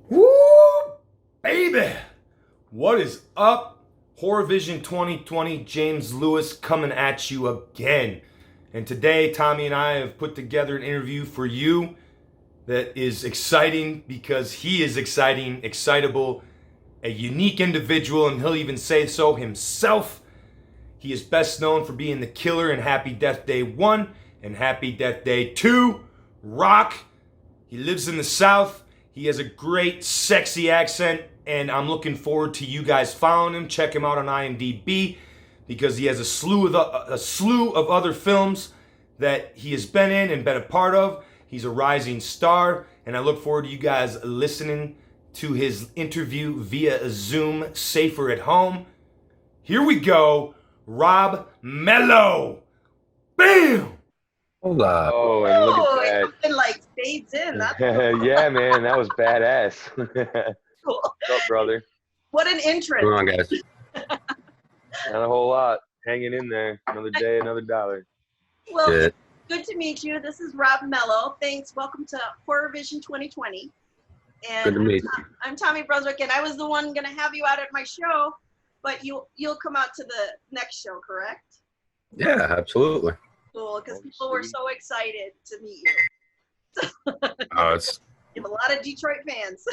Woo, baby! What is up? Horror Vision 2020, James Lewis coming at you again. And today, Tommy and I have put together an interview for you that is exciting because he is exciting, excitable, a unique individual, and he'll even say so himself. He is best known for being the killer in Happy Death Day 1 and Happy Death Day 2. Rock. He lives in the South. He has a great, sexy accent, and I'm looking forward to you guys following him. Check him out on IMDb because he has a slew of other films that he has been in and been a part of. He's a rising star, and I look forward to you guys listening to his interview via Zoom, safer at home. Here we go, Rob Mello. Bam! Hold up. Oh, and look Oh, at it like fades in. That's that. Yeah, man, that was badass. cool. What's up, brother? What an What's going entrance. on, guys? Not a whole lot. Hanging in there. Another day, another dollar. Well, Shit. good to meet you. This is Rob Mello. Thanks. Welcome to Horror Vision 2020. And Good to meet you. I'm Tommy Brunswick, and I was the one going to have you out at my show, but you'll come out to the next show, correct? Yeah, absolutely. Cool, because Oh, people were sweet. so excited to meet you. Oh, it's You have a lot of Detroit fans.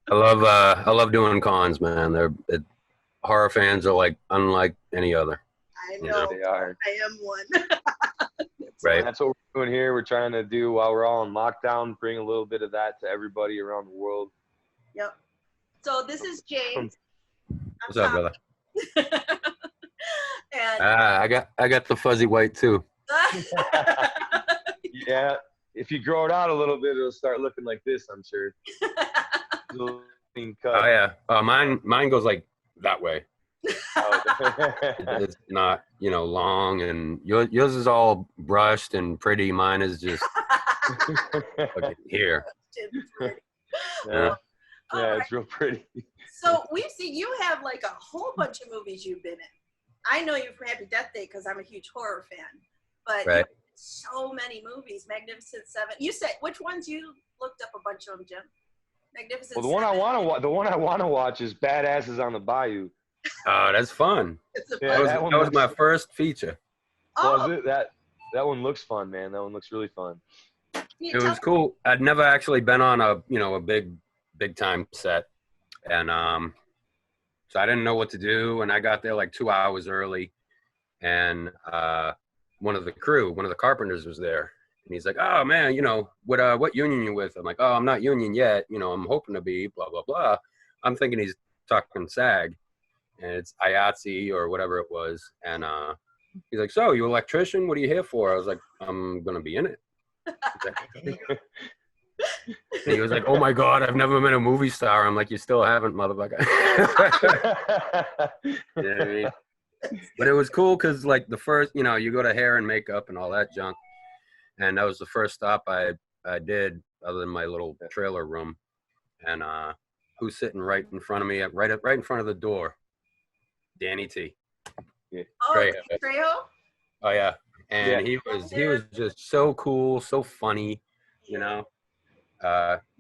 I love doing cons, man. Horror fans are like unlike any other. I Yeah. know. They are. I am one. Right. That's what we're doing here. We're trying to do while we're all in lockdown, bring a little bit of that to everybody around the world. Yep. So this is James. What's up, brother? And I got the fuzzy white too. Yeah, if you grow it out a little bit, it'll start looking like this, I'm sure. Little clean cut. Oh yeah. Mine goes like that way. Oh, It's not, long, and yours is all brushed and pretty. Mine is just fucking here. yeah, All yeah, right. it's real pretty. So we've seen you have like a whole bunch of movies you've been in. I know you from Happy Death Day because I'm a huge horror fan, but Right. so many movies. Magnificent Seven. You said which ones you looked up a bunch of them, Jim? Magnificent. Well, the one I want to watch is Badasses on the Bayou. Oh, that's fun. It's a Yeah, fun. That one was looks- my first feature. Oh, Was it that one looks fun, man. That one looks really fun. you It tell- was cool. I'd never actually been on a big time set, and so I didn't know what to do. And I got there like 2 hours early, and one of the carpenters was there, and he's like, "Oh man, what union you with?" I'm like, "Oh, I'm not union yet. I'm hoping to be." Blah blah blah. I'm thinking he's talking SAG, and it's IATSE or whatever it was, and he's like, "So you electrician? What are you here for?" I was like, "I'm gonna be in it." And he was like, "Oh my God, I've never been a movie star." I'm like, "You still haven't, motherfucker." You know what I mean? But it was cool because, like, the first, you go to hair and makeup and all that junk, and that was the first stop I did, other than my little trailer room. And who's sitting right in front of me, right in front of the door? Danny T. Oh, Trejo. Trejo? Oh yeah, and Yeah. he was just so cool, so funny, He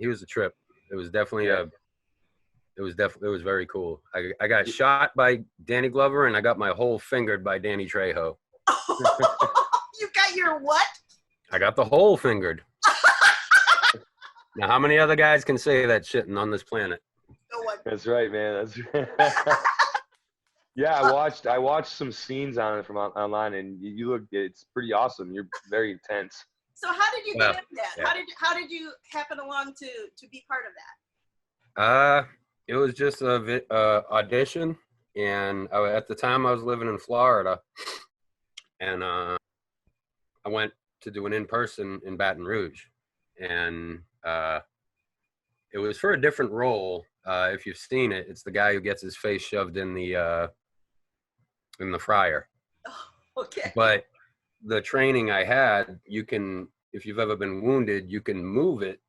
was a trip. It was definitely it was very cool. I got shot by Danny Glover, and I got my hole fingered by Danny Trejo. You got your what? I got the hole fingered. Now, how many other guys can say that shit on this planet? No one. That's right, man. That's yeah. I watched some scenes on it from online, and you look. It's pretty awesome. You're very intense. So how did you get into that? Yeah. How did you happen along to be part of that? It was just a audition, and at the time I was living in Florida, and I went to do an in-person in Baton Rouge, and it was for a different role. If you've seen it, it's the guy who gets his face shoved in the fryer. Oh, okay. But the training I had, if you've ever been wounded, you can move it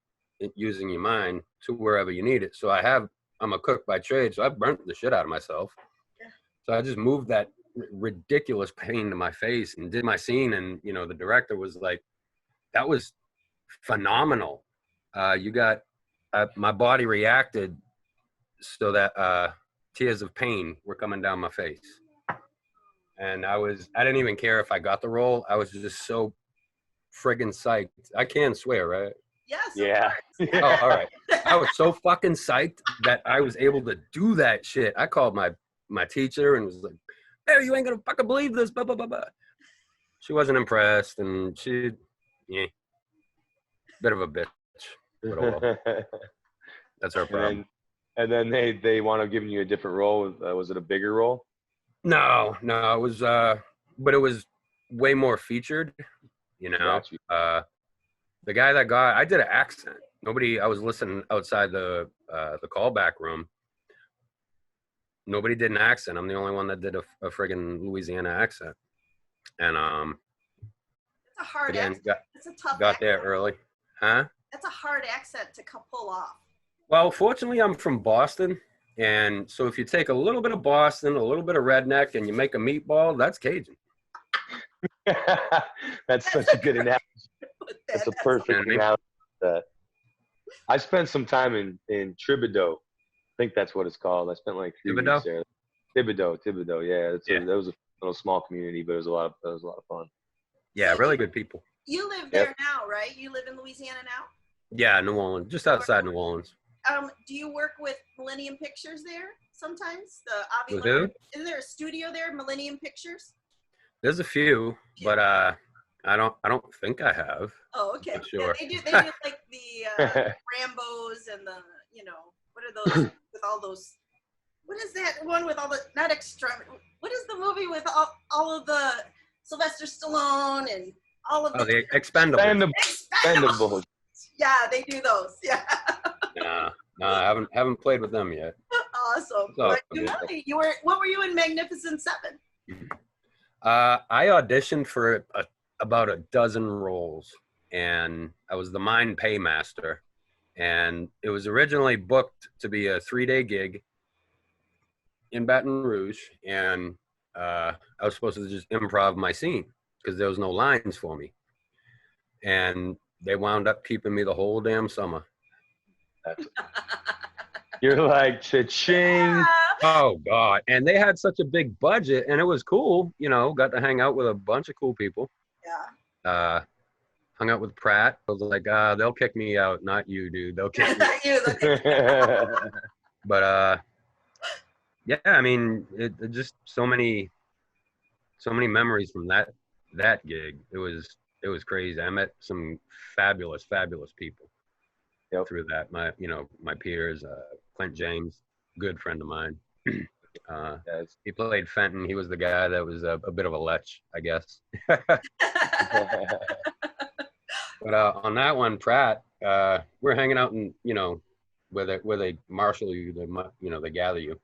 using your mind to wherever you need it. So I'm a cook by trade, so I burnt the shit out of myself. Yeah. So I just moved that ridiculous pain to my face and did my scene. And, the director was like, "That was phenomenal. You got my body reacted so that tears of pain were coming down my face. And I didn't even care if I got the role. I was just so friggin' psyched. I can swear, right? Yes. Yeah. Oh, all right. I was so fucking psyched that I was able to do that shit. I called my teacher and was like, "Hey, you ain't gonna fucking believe this." Blah blah blah blah. She wasn't impressed, and bit of a bitch. But oh well. That's our problem. And then they wound up giving you a different role. Was it a bigger role? No, it was but it was way more featured, you know. Got you. The guy that I did an accent. I was listening outside the callback room. Nobody did an accent. I'm the only one that did a friggin' Louisiana accent. And It's a hard again, accent. It's a tough got accent. there early. Huh? That's a hard accent to pull off. Well, fortunately I'm from Boston. And so if you take a little bit of Boston, a little bit of redneck, and you make a meatball, that's Cajun. That's such a good analogy. That's a perfect analogy. I spent some time in Thibodeau. I think that's what it's called. I spent like 3 weeks there. Thibodeau. Yeah, that was a little small community, but it was a lot of fun. Yeah, really good people. You live there now, right? You live in Louisiana now? Yeah, New Orleans, just outside New Orleans. Do you work with Millennium Pictures there sometimes? With who? Is there a studio there, Millennium Pictures? There's a few, but I don't think I have. Oh, okay. Sure. Yeah, they do like the Rambos and the, what are those with all those? What is that one with all the not extreme? What is the movie with all of the Sylvester Stallone and all of the Expendables? Expendables. Yeah, they do those. Yeah. No, I haven't played with them yet. Awesome. So, What were you in Magnificent Seven? I auditioned for about a dozen roles, and I was the mine paymaster. And it was originally booked to be a 3-day gig in Baton Rouge, and I was supposed to just improv my scene because there was no lines for me. And they wound up keeping me the whole damn summer. You're like, cha-ching. Oh, God. And they had such a big budget, and it was cool. Got to hang out with a bunch of cool people. Yeah. Hung out with Pratt. I was like, they'll kick me out, not you, dude. They'll kick me Not you. But, yeah, I mean, it just so many memories from that gig. It was crazy. I met some fabulous people through that. My peers, Clint James, good friend of mine. He played Fenton. He was the guy that was a bit of a lech, I guess. But on that one, Pratt, we're hanging out in, where they marshal you, they gather you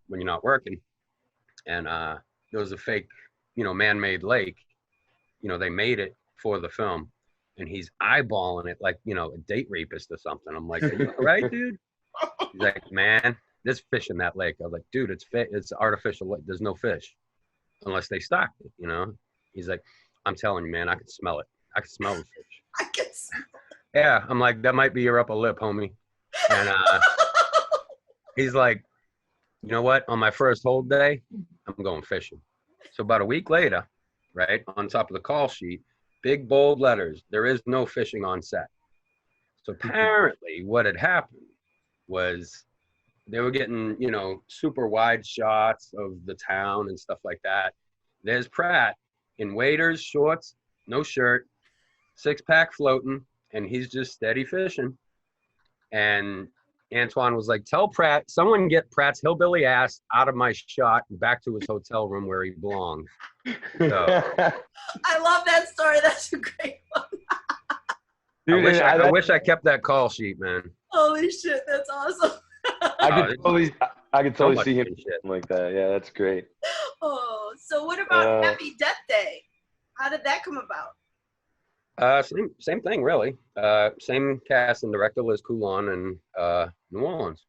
when you're not working. And there was a fake, man-made lake. They made it for the film, and he's eyeballing it like, a date rapist or something. I'm like, are you all right, dude? He's like, man, there's fish in that lake. I was like, dude, it's artificial lake. There's no fish unless they stocked it, He's like, I'm telling you, man, I can smell it. I can smell the fish. I can smell it. Yeah, I'm like, that might be your upper lip, homie. And he's like, you know what? On my first hold day, I'm going fishing. So about a week later, right, on top of the call sheet, big bold letters, there is no fishing on set. So apparently what had happened was they were getting, super wide shots of the town and stuff like that. There's Pratt in waders, shorts, no shirt, 6-pack floating, and he's just steady fishing. And Antoine was like, tell Pratt, someone get Pratt's hillbilly ass out of my shot and back to his hotel room where he belongs. So, I love that story. That's a great one. Dude, I wish I kept that call sheet, man. Holy shit, that's awesome. I could totally see him shit like that. Yeah, that's great. Oh, so what about Happy Death Day? How did that come about? Same thing, really. Same cast and director, Liz Coulon, in New Orleans.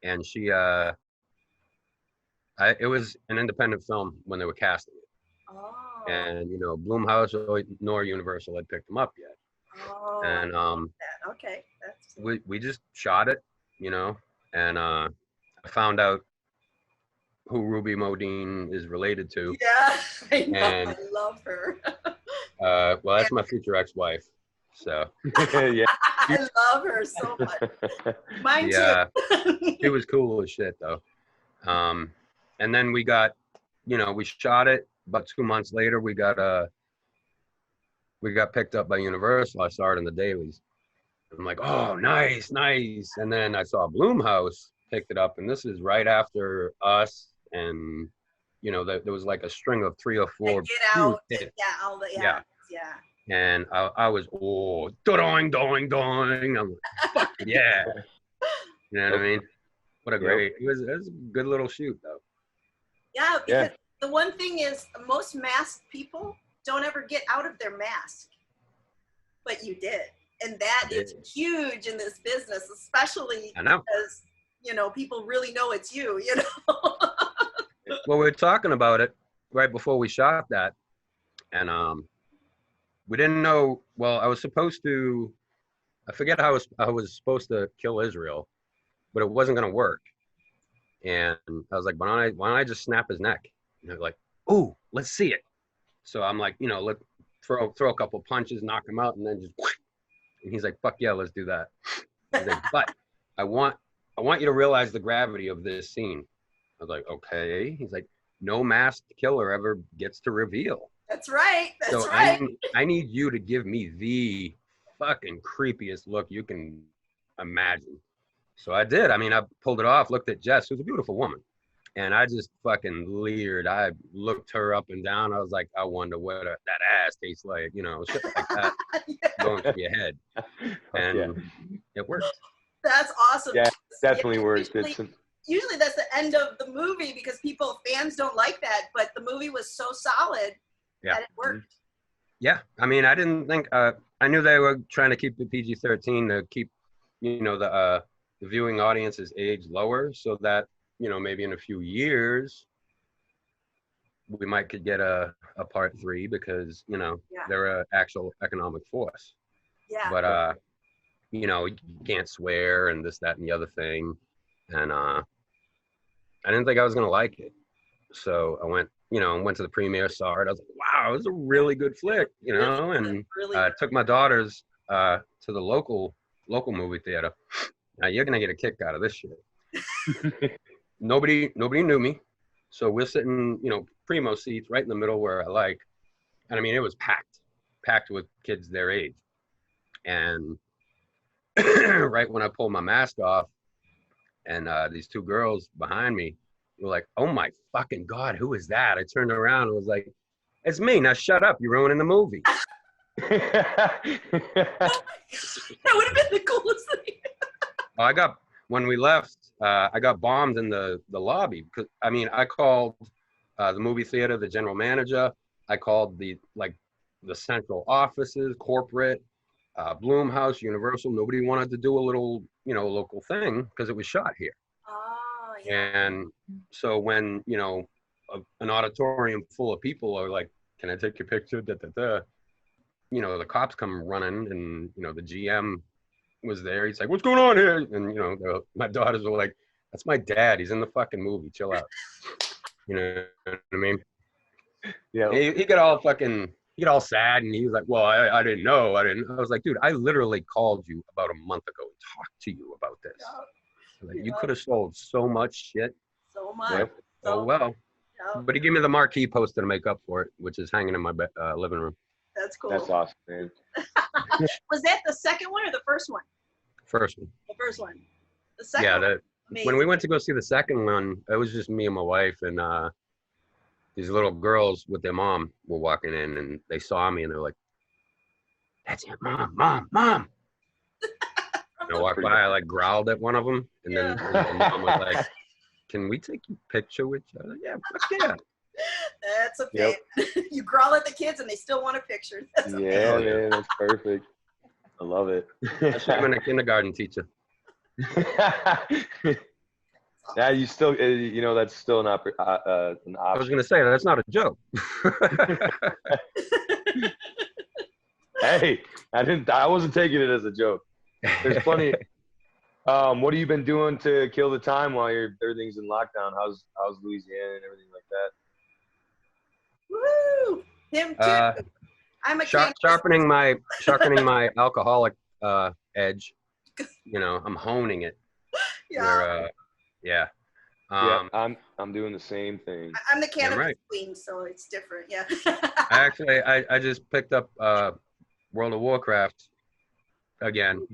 And she, it was an independent film when they were casting it. Oh. And, Blumhouse nor Universal had picked them up yet. Oh. And okay, that's we just shot it, you know, and I found out who Ruby Modine is related to. Yeah, I know. And, I love her. well, that's my future ex-wife. So Yeah. I love her so much. Mine too. She was cool as shit though. And then we got, you know, we shot it. About 2 months later, we got picked up by Universal. I saw it in the dailies. I'm like, oh, nice. And then I saw Blumhouse picked it up, and this is right after us. And you know, there was like a string of 3 or 4. Get Out. Hits. Yeah. And I was, oh, doing. I'm like, fuck yeah. You know what I mean? What a great, it was a good little shoot though. Yeah, because the one thing is most masked people don't ever get out of their mask, but you did. And that is huge in this business, especially because, you know, people really know it's you, you know? Well, we were talking about it right before we shot that. And we didn't know, well, I was supposed to, I forget how I was supposed to kill Israel, but it wasn't going to work. And I was like, why don't I just snap his neck? And they're like, ooh, let's see it. So I'm like, you know, let throw a couple punches, knock him out, and then just, and he's like, fuck yeah, let's do that. He's like, but I want you to realize the gravity of this scene. I was like, okay. He's like, no masked killer ever gets to reveal. That's right. That's so right. I need you to give me the fucking creepiest look you can imagine. So I did. I mean, I pulled it off, looked at Jess, who's a beautiful woman. And I just fucking leered. I looked her up and down. I was like, I wonder what that ass tastes like, you know, shit like that going through your head. And it worked. That's awesome. Yeah, definitely worked. Usually that's the end of the movie because fans don't like that, but the movie was so solid that it worked. Yeah, I mean, I didn't think, I knew they were trying to keep the PG-13 to keep, you know, the viewing audience's age lower so that, you know, maybe in a few years we could get a part 3 because, you know, they're an actual economic force. Yeah. But, you know, you can't swear and this, that, and the other thing. And I didn't think I was going to like it. So I went to the premiere, saw it. I was like, wow, it was a really good flick, you know, and I took my daughters to the local movie theater. Now you're going to get a kick out of this shit. Nobody knew me. So we're sitting, you know, primo seats right in the middle where I like. And I mean, it was packed with kids their age. And right when I pulled my mask off and these 2 girls behind me were like, oh my fucking God, who is that? I turned around and was like, it's me. Now shut up. You're ruining the movie. That would have been the coolest thing. When we left, I got bombed in the lobby because I mean, I called the movie theater, the general manager. I called the central offices, corporate, Blumhouse, Universal. Nobody wanted to do a little, you know, local thing because it was shot here. Oh, yeah. And so when, you know, an auditorium full of people are like, can I take your picture? Da, da, da. You know, the cops come running and, you know, the GM was there. He's like, what's going on here? And, you know, my daughters were like, that's my dad. He's in the fucking movie. Chill out. You know what I mean? Yeah. He got all sad and he was like, well, I didn't know. I was like, dude, I literally called you about a month ago and talked to you about this. Like, you could have sold so much shit. So much. Yep. Oh, well. But he gave me the marquee poster to make up for it, which is hanging in my living room. That's cool. That's awesome, man. Was that the second one or the first one? First one. The first one. The second one. When we went to go see the second one, it was just me and my wife, and these little girls with their mom were walking in, and they saw me, and they're like, that's it, mom. And I walked by, I like growled at one of them, and then the mom was like, can we take a picture with you? I was like, yeah, fuck yeah. That's okay. Yep. You growl at the kids and they still want a picture. That's okay. Yeah, man, that's perfect. I love it. I should have been a kindergarten teacher. Yeah, you still, you know, that's still an option. I was gonna say that's not a joke. Hey, I wasn't taking it as a joke. There's plenty. What have you been doing to kill the time while everything's in lockdown? How's Louisiana and everything like that? Woo! Him too. I'm a sharpening my alcoholic edge. You know, I'm honing it. Yeah. Yeah. I'm doing the same thing. I'm the cannabis right. queen, so it's different. Yeah. I just picked up World of Warcraft again.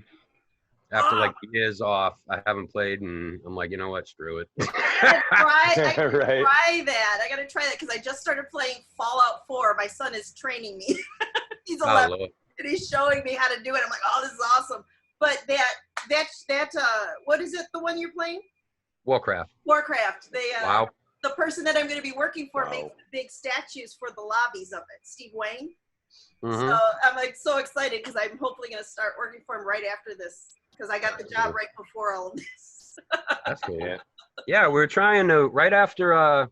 After like years off, I haven't played, and I'm like, you know what, screw it. I gotta try that. I gotta try that because I just started playing Fallout 4. My son is training me. He's 11, and he's showing me how to do it. I'm like, oh, this is awesome. But that what is it? The one you're playing? Warcraft. Wow. The person that I'm going to be working for makes big statues for the lobbies of it. Steve Wayne. Mm-hmm. So I'm like so excited because I'm hopefully going to start working for him right after this because I got the job right before all of this. That's cool. Yeah, we're trying to right after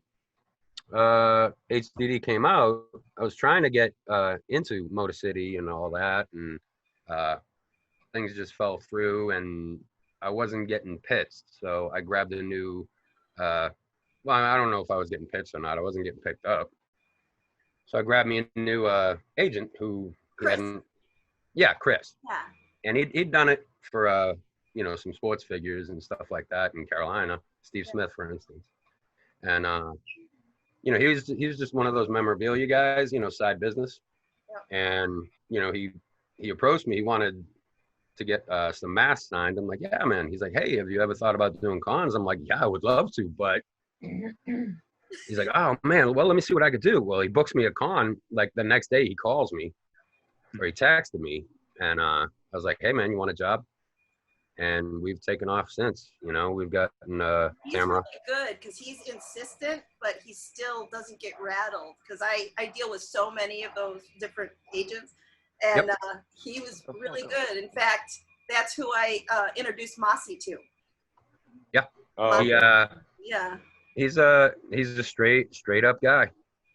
HDD came out. I was trying to get into Motor City and all that, and things just fell through, and I wasn't getting pitched. So I grabbed a new. Well, I don't know if I was getting pitched or not. I wasn't getting picked up. So I grabbed me a new agent who Chris. Chris. Yeah. And he'd done it for some sports figures and stuff like that in Carolina. Steve Smith, for instance. And he was just one of those memorabilia guys, side business. Yeah. And he approached me. He wanted to get some masks signed. I'm like, yeah, man. He's like, hey, have you ever thought about doing cons? I'm like, yeah, I would love to, but he's like, oh man, well, let me see what I could do. Well, he books me a con. Like the next day he calls me or he texted me, and I was like, hey man, you want a job? And we've taken off since. We've gotten a camera. He's really good because he's insistent, but he still doesn't get rattled because I deal with so many of those different agents. And he was really good. In fact, that's who I introduced Mossy to. Yeah. Yeah. He's a straight up guy.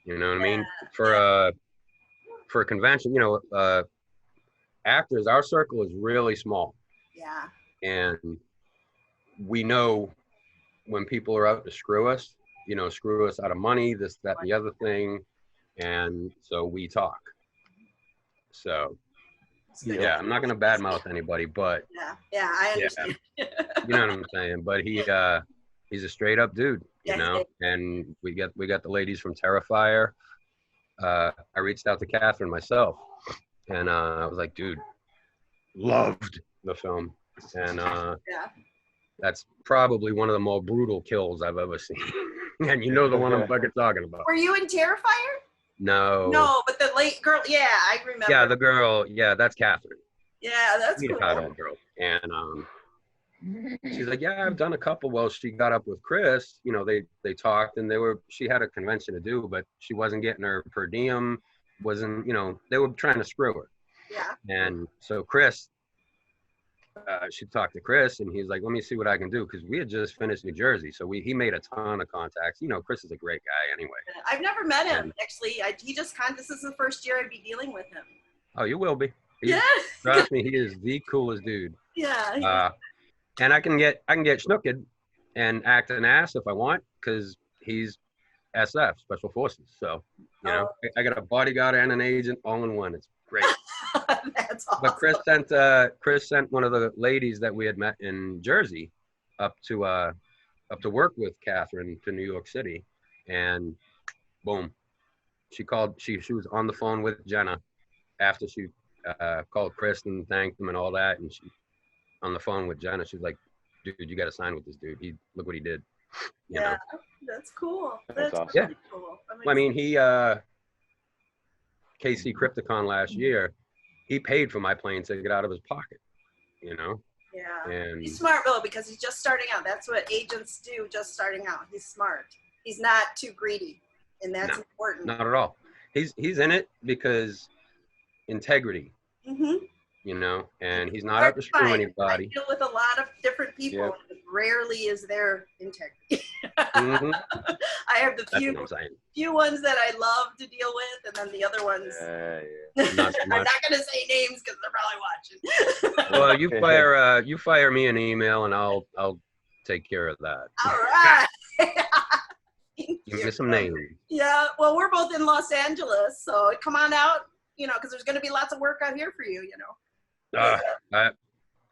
You know what I mean? For a convention, actors, our circle is really small. Yeah. And we know when people are out to screw us out of money, this, that, and the other thing. And so we talk. So, yeah, I'm not going to badmouth anybody, but yeah, I understand. You know what I'm saying? But he's a straight up dude, and we got the ladies from Terrifier. I reached out to Catherine myself, and I was like, dude, loved the film. And that's probably one of the more brutal kills I've ever seen. And you know the one I'm fucking talking about. Were you in Terrifier? No, but the late girl, I remember. Yeah, the girl, that's Catherine. Yeah, that's cool. That girl. And she's like, yeah, I've done a couple. Well, she got up with Chris, they talked, and she had a convention to do, but she wasn't getting her per diem, they were trying to screw her. Yeah. And so Chris, she talked to Chris, and he's like, let me see what I can do, because we had just finished New Jersey, so he made a ton of contacts. Chris is a great guy anyway. I've never met him, actually. This is the first year I'd be dealing with him. Oh, you will be. Trust me, he is the coolest dude. Yeah. And I can get schnooked and act an ass if I want, because he's SF, Special Forces. So, I got a bodyguard and an agent all in one. It's great. That's awesome. But Chris sent one of the ladies that we had met in Jersey up to work with Catherine to New York City, and boom, she called. She was on the phone with Jenna after she called Chris and thanked him and all that, and she on the phone with Jenna. She's like, dude, you got to sign with this dude. Look what he did. You know? That's cool. That's awesome. Really cool. I mean, he KC Crypticon last year, he paid for my plane ticket out of his pocket, Yeah. And he's smart, Bill, because he's just starting out. That's what agents do, just starting out. He's smart. He's not too greedy, and that's important. Not at all. He's in it because integrity. Mm-hmm. And he's not out to screw anybody. I deal with a lot of different people. Yep. And rarely is there integrity. Mhm. I have the That's what I'm saying. few ones that I love to deal with, and then the other ones. Not so I'm much. not gonna say names because they're probably watching. Well, you fire me an email and I'll take care of that. All right. Give me some names. Yeah, well, we're both in Los Angeles, so come on out, because there's going to be lots of work out here for you,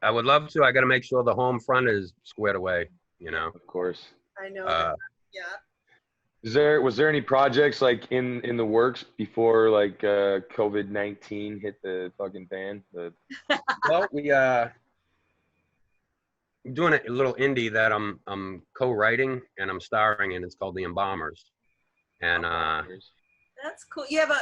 I would love to. I got to make sure the home front is squared away, Of course. I know. Yeah. Was there any projects like in the works before like COVID-19 hit the fucking fan? Well, I'm doing a little indie that I'm co-writing and I'm starring in. It's called The Embalmers, and that's cool. You have a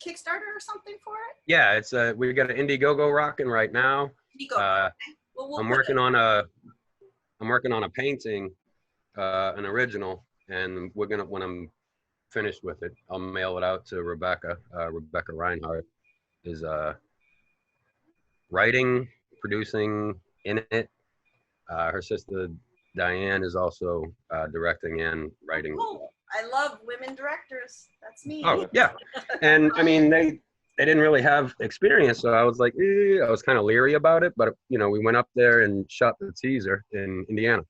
Kickstarter or something for it? yeah, it's we got an Indiegogo rocking right now. Okay. Well, I'm working on a painting, an original, and when I'm finished with it, I'll mail it out to Rebecca. Rebecca Reinhardt is writing, producing in it. Her sister Diane is also directing and writing. Cool. I love women directors. That's me. Oh yeah, and I mean they didn't really have experience, so I was like, I was kind of leery about it. But we went up there and shot the teaser in Indiana,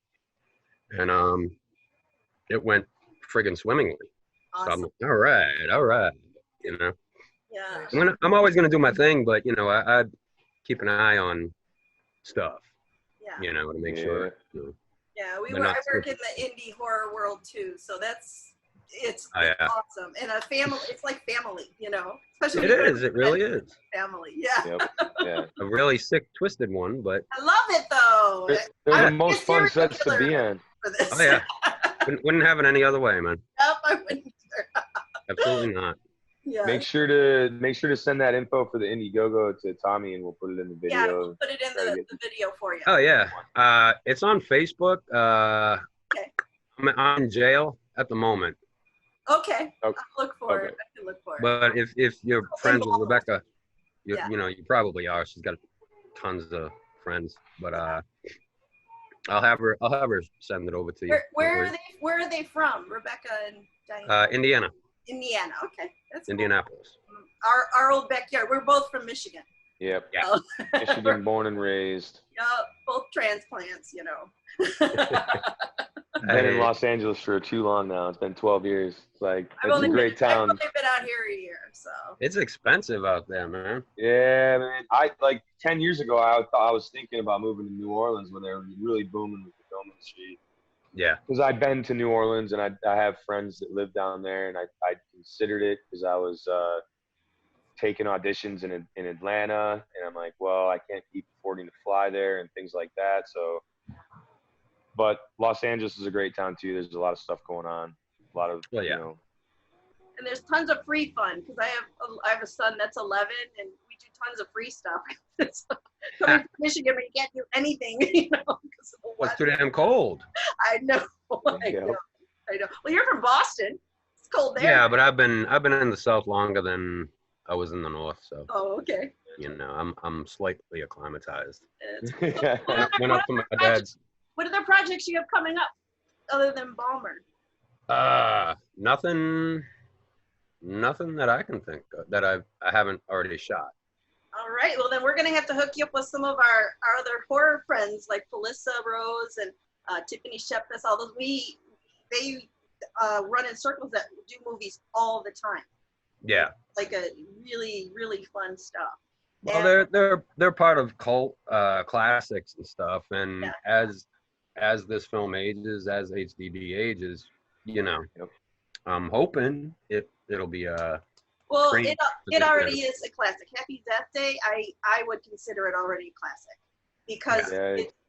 and it went friggin' swimmingly. Awesome. So I'm like, all right, Yeah. I'm always gonna do my thing, but I keep an eye on stuff. Yeah. To make sure. Yeah, I They're not work in the indie horror world too, so it's yeah. awesome. And a family, it's like family, Especially It is. It really is. family. Yeah. Yep. Yeah. A really sick, twisted one, but I love it though. They're the I'm most a fun serial sets to be killer on. for this. oh yeah, wouldn't have it any other way, man. Yep, I wouldn't either. Absolutely not. Yeah. Make sure to send that info for the Indiegogo to Tommy, and we'll put it in the video. Yeah, we'll put it in the video for you. Oh yeah, it's on Facebook. Okay. I'm in jail at the moment, Okay. I'll Okay. look for it. Okay. I can look for it. but if you're friends with Rebecca, you Yeah. you probably are. She's got tons of friends, but I'll have her send it over to you. Where are they from? Rebecca and Diane? Indiana, Indiana. Okay. That's cool. Indianapolis. Our old backyard. We're both from Michigan. Yep. Yeah. Oh. Michigan, born and raised. Yeah, both transplants, Been in Los Angeles for too long now. It's been 12 years. It's like I've it's only a great town. I've only been out here a year, so. It's expensive out there, man. Yeah, man. I like 10 years ago. I was thinking about moving to New Orleans when they were really booming with the film industry. Yeah. Because I'd been to New Orleans and I have friends that live down there, and I considered it because I was taking auditions in Atlanta, and I'm like, well, I can't keep affording to fly there and things like that. So, but Los Angeles is a great town too. There's a lot of stuff going on. A lot of And there's tons of free fun because I have a son that's 11 and we do tons of free stuff. So, coming from Michigan, we can't do anything, because of the Well, it's too weather. damn cold. I know. I know. Well, you're from Boston. It's cold there. Yeah, but I've been in the South longer than I was in the North, so Oh, okay. I'm slightly acclimatized. It's Went up to my dad's. What other projects you have coming up other than Balmer? Nothing that I can think of that I haven't already shot. All right. Well, then we're going to have to hook you up with some of our other horror friends like Felissa Rose and Tiffany Shepness. All those they run in circles that do movies all the time. Yeah. Like a really, really fun stuff. Well, they're part of cult classics and stuff, and as this film ages, as HDD ages, I'm hoping it'll be a. Well, it already is a classic. Happy Death Day, I would consider it already a classic because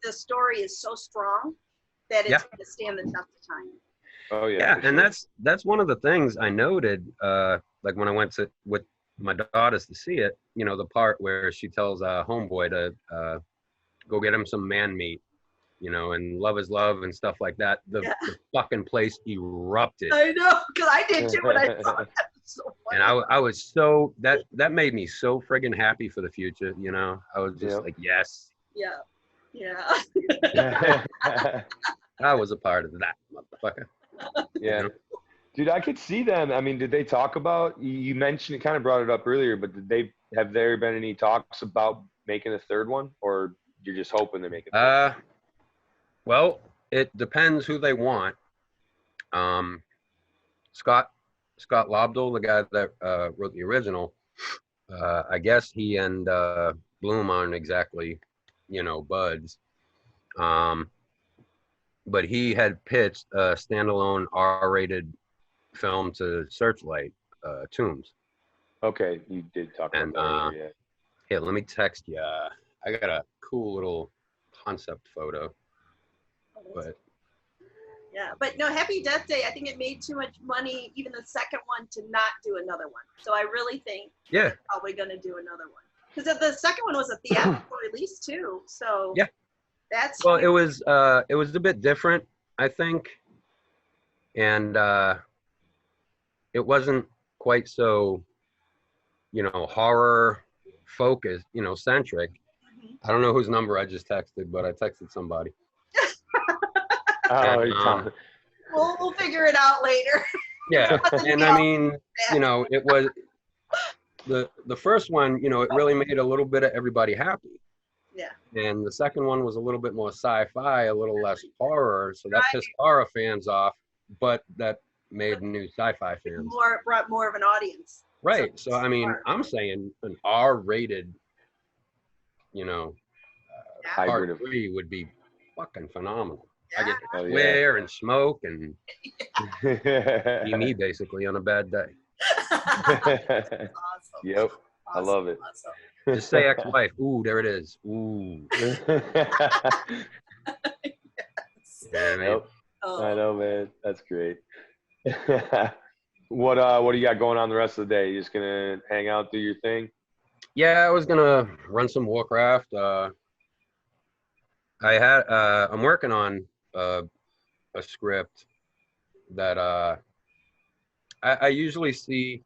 the story is so strong that it's going to stand the test of time. Oh yeah. Yeah, and that's one of the things I noted. Like when I went with my daughters to see it, the part where she tells homeboy to go get him some man meat, and love is love and stuff like that. The fucking place erupted. I know, because I did too when I saw that. So and I was so that made me so friggin' happy for the future. I was just like, yes. Yeah. Yeah. I was a part of that, motherfucker. Yeah. Dude, I could see them. I mean, did they talk about, you mentioned, it kind of brought it up earlier, but have there been any talks about making a third one, or you're just hoping they make it? Well, it depends who they want. Scott Lobdell, the guy that wrote the original, I guess he and Bloom aren't exactly, buds. But he had pitched a standalone R-rated film to Searchlight, Tombs. Okay, you did talk about that earlier, yeah. Here, let me text you. I got a cool little concept photo. But yeah, but no, Happy Death Day, I think it made too much money, even the second one, to not do another one. So I really think they're probably going to do another one. Because the second one was a theatrical release too. So yeah, that's well, it was a bit different, I think, and it wasn't quite so, horror focused, centric. Mm-hmm. I don't know whose number I just texted, but I texted somebody. And, we'll figure it out later. Yeah, and I mean, it was the first one. It really made a little bit of everybody happy. Yeah. And the second one was a little bit more sci-fi, a little less horror, so that pissed horror fans off, but that made new sci-fi fans. Brought more of an audience. Right. So I mean, I'm saying an R-rated, hybrid part 3 would be fucking phenomenal. Yeah. I get to swear and smoke and be me basically on a bad day. Awesome. Yep. Awesome. I love it. Awesome. Just say ex-wife. Ooh, there it is. Ooh. Yes. Yep. I know, man. That's great. What do you got going on the rest of the day? You just gonna hang out, do your thing? Yeah, I was gonna run some Warcraft. I'm working on a script that I usually see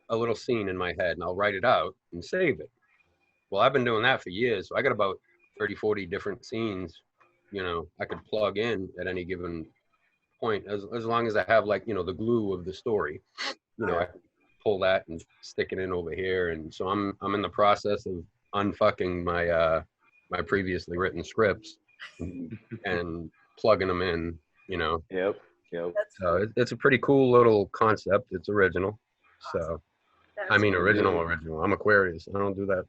a little scene in my head and I'll write it out and save it. Well, I've been doing that for years, so I got about 30, 40 different scenes, I could plug in at any given point, as long as I have the glue of the story, I can pull that and stick it in over here. And so I'm in the process of unfucking my my previously written scripts and plugging them in, Yep. So it's a pretty cool little concept. It's original. So I mean, original. I'm Aquarius. I don't do that,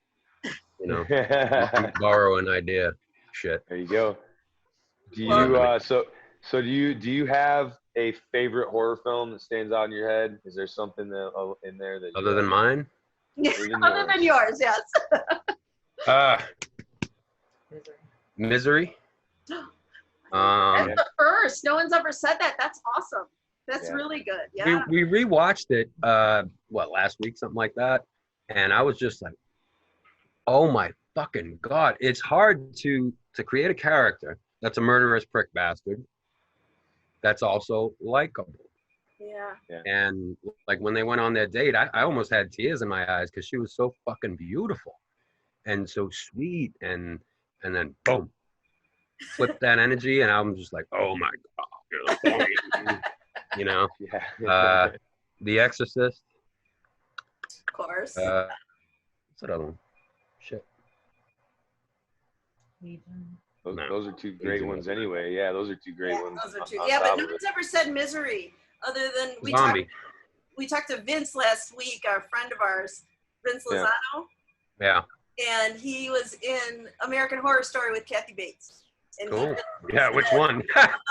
borrow an idea shit. There you go. Do you so do you have a favorite horror film that stands out in your head? Is there something that in there that other than mine? Other than yours, yes. Misery. That's the first. No one's ever said that. That's awesome. That's really good. Yeah. We rewatched it last week, something like that, and I was just like, oh my fucking God. It's hard to create a character that's a murderous prick bastard that's also likable. Yeah. And when they went on their date, I almost had tears in my eyes because she was so fucking beautiful and so sweet, and then boom, flip that energy, and I'm just like, oh my God. The Exorcist. Of course. What's that other one? Shit. Those are two great ones anyway. Yeah, those are two great ones. Those are two. Yeah, but no one's ever said Misery other than we talked to Vince last week, our friend of ours, Vince Lozano. Yeah. And he was in American Horror Story with Kathy Bates. And cool. Yeah, which one?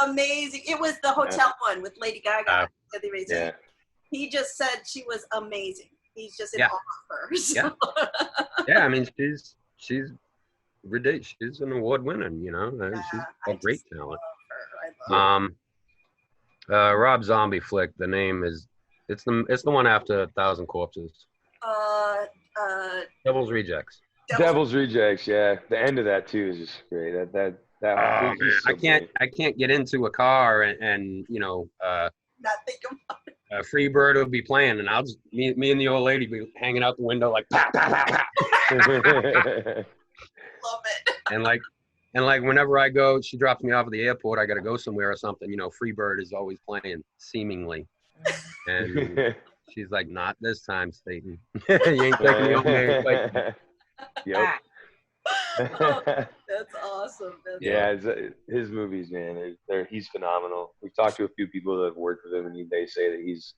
Amazing. It was the hotel one with Lady Gaga. Kathy Bates. Yeah. He just said she was amazing. He's just in awe of her. So. Yeah, I mean, she's ridiculous. She's an award winner, she's a great talent. Rob Zombie flick, the name is it's the one after 1,000 Corpses. Devil's Rejects. Devil's Rejects, yeah. The end of that too is just great. That I can't get into a car and not think about it. Free Bird will be playing, and I'll just me and the old lady be hanging out the window like, pow, pow, pow, pow. Love it. And And like whenever I go, she drops me off at the airport. I got to go somewhere or something. You know, Freebird is always playing, seemingly. And she's like, "Not this time, Staten. You ain't taking me home there." Yep. Oh, that's awesome. Yeah, his movies, man, he's phenomenal. We've talked to a few people that have worked with him, and they say that he's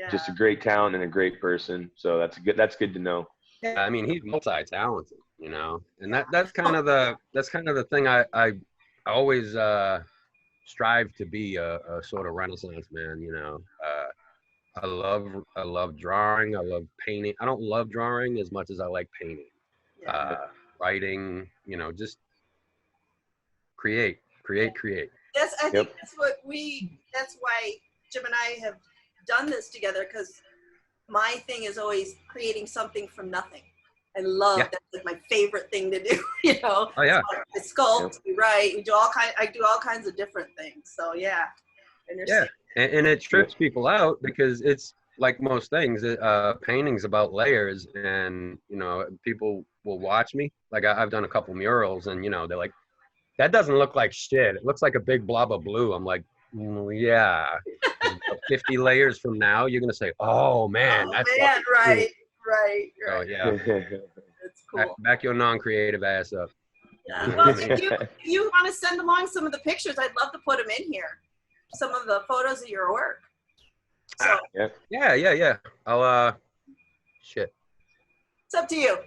just a great talent and a great person. So that's good to know. I mean, he's multi-talented, you know, and that's kind of the thing I always strive to be a sort of Renaissance man, you know. I love drawing. I love painting. I don't love drawing as much as I like painting. Writing, you know, just create. Yes, I think that's why Jim and I have done this together, because my thing is always creating something from nothing. I love that's like my favorite thing to do, you know. Oh yeah. So I sculpt, we write, I do all kinds of different things. So yeah. Yeah. And it trips people out because it's like most things, painting's about layers, and you know, people will watch me. Like I've done a couple murals, and you know, they're like, that doesn't look like shit. It looks like a big blob of blue. I'm like, yeah. 50 layers from now, you're gonna say, oh man, that's right. Oh yeah. That's cool. Back your non-creative ass up. Yeah. Well, if you want to send along some of the pictures, I'd love to put them in here. Some of the photos of your work. So Yeah. I'll shit. It's up to you.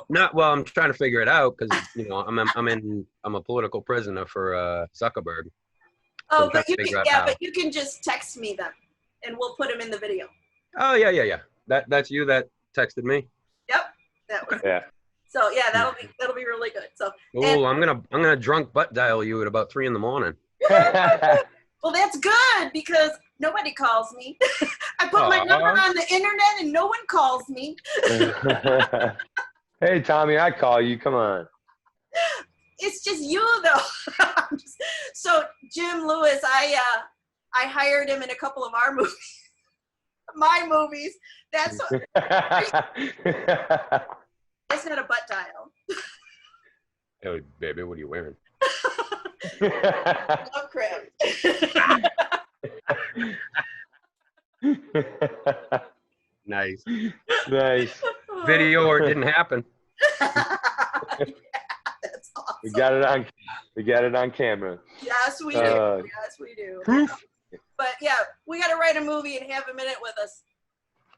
Well, I'm trying to figure it out because you know I'm a political prisoner for Zuckerberg. Oh, but you can just text me them, and we'll put them in the video. Oh yeah. That's you that texted me. Yep. That was So yeah, that'll be really good. So. Oh, I'm gonna drunk butt dial you at about 3 a.m. Well, that's good because nobody calls me. I put my number on the internet and no one calls me. Hey, Tommy, I call you. Come on. It's just you, though. So, Jim Lewis, I hired him in a couple of our movies. My movies. That's it's not a butt dial. Hey, baby, what are you wearing? Love crap. Nice. Video or it didn't happen. That's awesome. We got it on camera. Yes, we do. Yes, we do. Proof. But yeah, we got to write a movie and have him in it with us.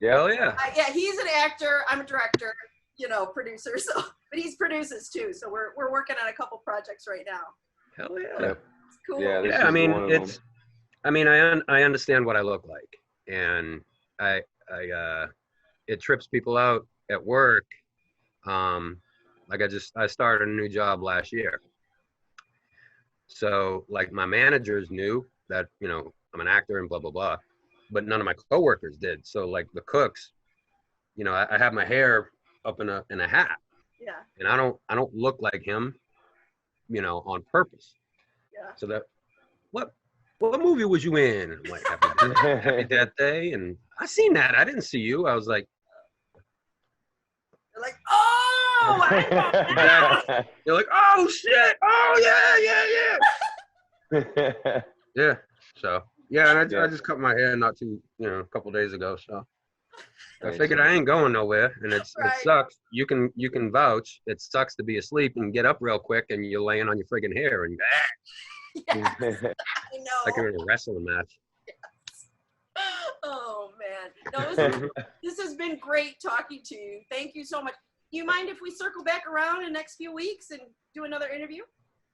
Hell yeah. Yeah, he's an actor. I'm a director. You know, producer. So, but he produces too. So we're working on a couple projects right now. Hell yeah. It's cool. Yeah, I mean, I understand what I look like, and I it trips people out at work. Like I started a new job last year. So like my managers knew that, you know, I'm an actor and blah, blah, blah, but none of my coworkers did. So like the cooks, you know, I have my hair up in a hat. Yeah. And I don't look like him, you know, on purpose. Yeah. So that, what movie was you in? And I'm like, Happy Death Day. And I seen that. I didn't see you. I was like, they're like, oh, I know that. You're like, oh shit. Oh yeah. Yeah. So yeah, and I just cut my hair a couple days ago. So I figured I ain't going nowhere, and it sucks. You can vouch. It sucks to be asleep and get up real quick, and you're laying on your friggin' hair, and yes, I know. like you're in a wrestling match. Yes. Oh man, no, this has been great talking to you. Thank you so much. You mind if we circle back around in the next few weeks and do another interview?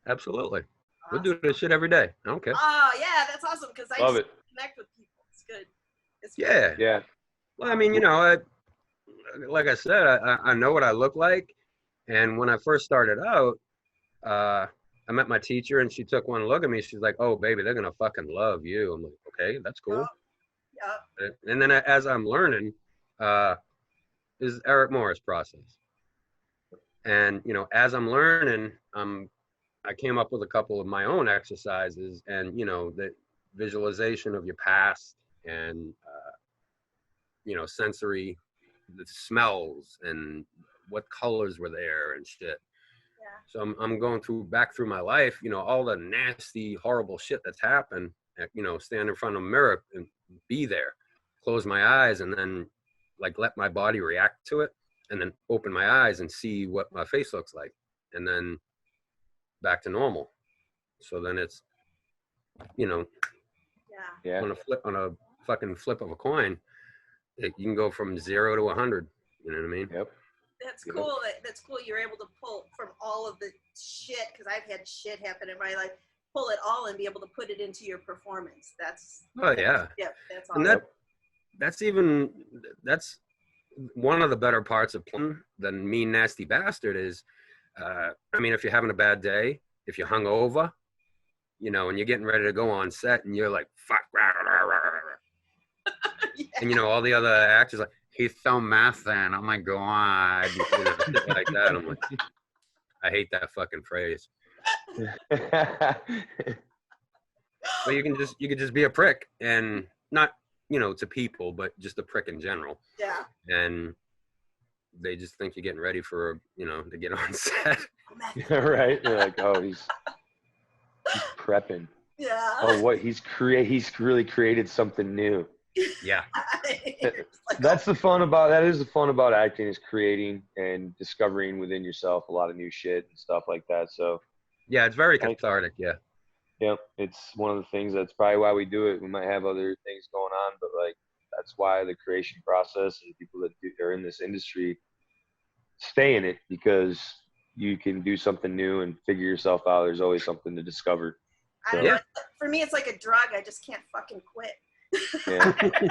Absolutely. Awesome. We'll do this shit every day. I don't care. Oh yeah, that's awesome because I love just it. Connect with people. It's good. Yeah. Well, I mean, you know, like I said, I know what I look like, and when I first started out, I met my teacher, and she took one look at me. She's like, "Oh, baby, they're gonna fucking love you." I'm like, "Okay, that's cool." Yeah. And then as I'm learning, is Eric Morris process, and you know, as I'm learning, I came up with a couple of my own exercises, and you know, the visualization of your past, and you know, sensory, the smells and what colors were there and shit. So I'm going back through my life, you know, all the nasty, horrible shit that's happened, you know, stand in front of a mirror and be there, close my eyes, and then like let my body react to it, and then open my eyes and see what my face looks like, and then back to normal. So then it's, you know, Yeah. on a fucking flip of a coin, you can go from 0 to 100. You know what I mean? Yep. That's cool. That's cool. You're able to pull from all of the shit, because I've had shit happen in my life. Pull it all and be able to put it into your performance. That's yeah. That's awesome. And that's one of the better parts of playing than Mean Nasty Bastard is, I mean, if you're having a bad day, if you're hungover, you know, and you're getting ready to go on set, and you're like, fuck, rah, rah, rah, rah. Yeah. And you know, all the other actors like, he's so messing, oh my god, you know, shit like that. I'm like, I hate that fucking phrase. But you can just be a prick, and not, you know, to people, but just a prick in general. Yeah. And they just think you're getting ready for, you know, to get on set. Right? You're like, oh, he's prepping. Yeah. Oh, what he's really created something new. Yeah. That is the fun about acting, is creating and discovering within yourself a lot of new shit and stuff like that. So Yeah, it's very cathartic. Yeah. Yep, it's one of the things that's probably why we do it. We might have other things going on, but like that's why the creation process and people that are in this industry stay in it, because you can do something new and figure yourself out. There's always something to discover. I don't know. For me, it's like a drug. I just can't fucking quit. Yeah. I don't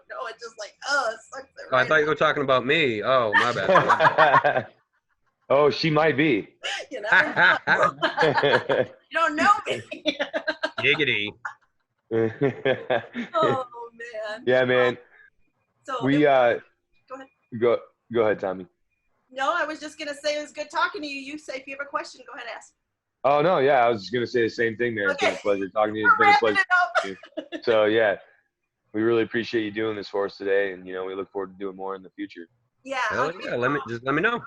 know. It's just like, oh, it sucks. Oh, I thought you were talking about me. Oh, my bad. Oh, she might be. You never know. You don't know me. Giggity. Oh man. Yeah, man. So We go ahead. Go ahead, Tommy. No, I was just gonna say it was good talking to you. You say if you have a question, go ahead and ask. Oh no, yeah, I was just gonna say the same thing, man. Okay. It's been a pleasure talking to you. It's We're been a wrapping pleasure. it up. So yeah, we really appreciate you doing this for us today, and you know we look forward to doing more in the future. Yeah. Hell Okay. yeah, let me know.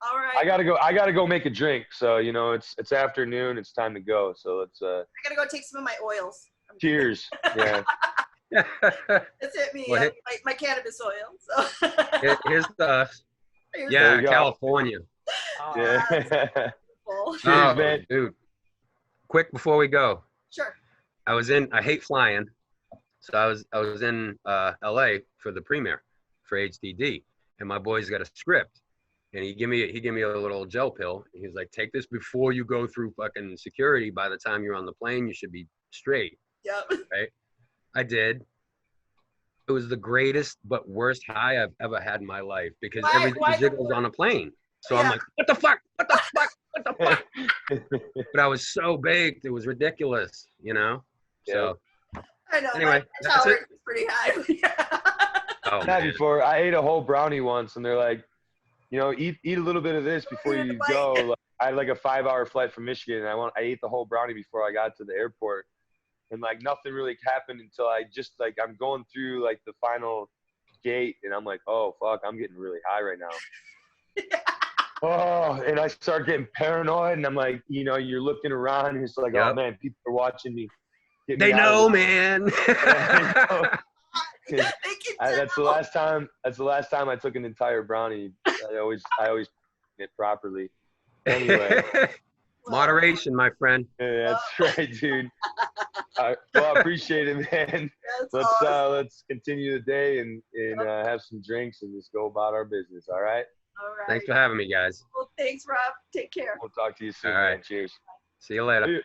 All right. I gotta go make a drink. So you know it's afternoon. It's time to go. So let's. I gotta go take some of my oils. Cheers. Yeah. That's it, me. Well, My cannabis oil. So. Here's the Here's yeah, you go. California. Yeah. full. Cheers, Oh, man. dude. Quick before we go, Sure. I hate flying, so I was in LA for the premiere for HDD, and my boy's got a script, and he gave me a little gel pill. He was like, take this before you go through fucking security. By the time you're on the plane, you should be straight. Yep. Right? I did. It was the greatest but worst high I've ever had in my life, because everything jiggles on a plane. So I'm like, what the fuck? What the fuck? What the fuck? But I was so baked, it was ridiculous, you know? So I know. anyway, my that's it. tolerance is pretty high. Oh, Not man. before. I ate a whole brownie once, and they're like, you know, eat a little bit of this before you go. Like, I had like a 5-hour flight from Michigan, and I ate the whole brownie before I got to the airport, and like nothing really happened until I'm going through like the final gate, and I'm like, oh fuck, I'm getting really high right now. Oh, and I start getting paranoid, and I'm like, you know, you're looking around, and it's like, oh man, people are watching me. They know, man. That's the last time I took an entire brownie. I always eat it properly. Anyway. Moderation, my friend. Yeah, that's right, dude. Well, I appreciate it, man. Let's continue the day and have some drinks and just go about our business. All right. All right. Thanks for having me, guys. Well, thanks, Rob. Take care. We'll talk to you soon. All right. Man. Cheers. See you later. See you.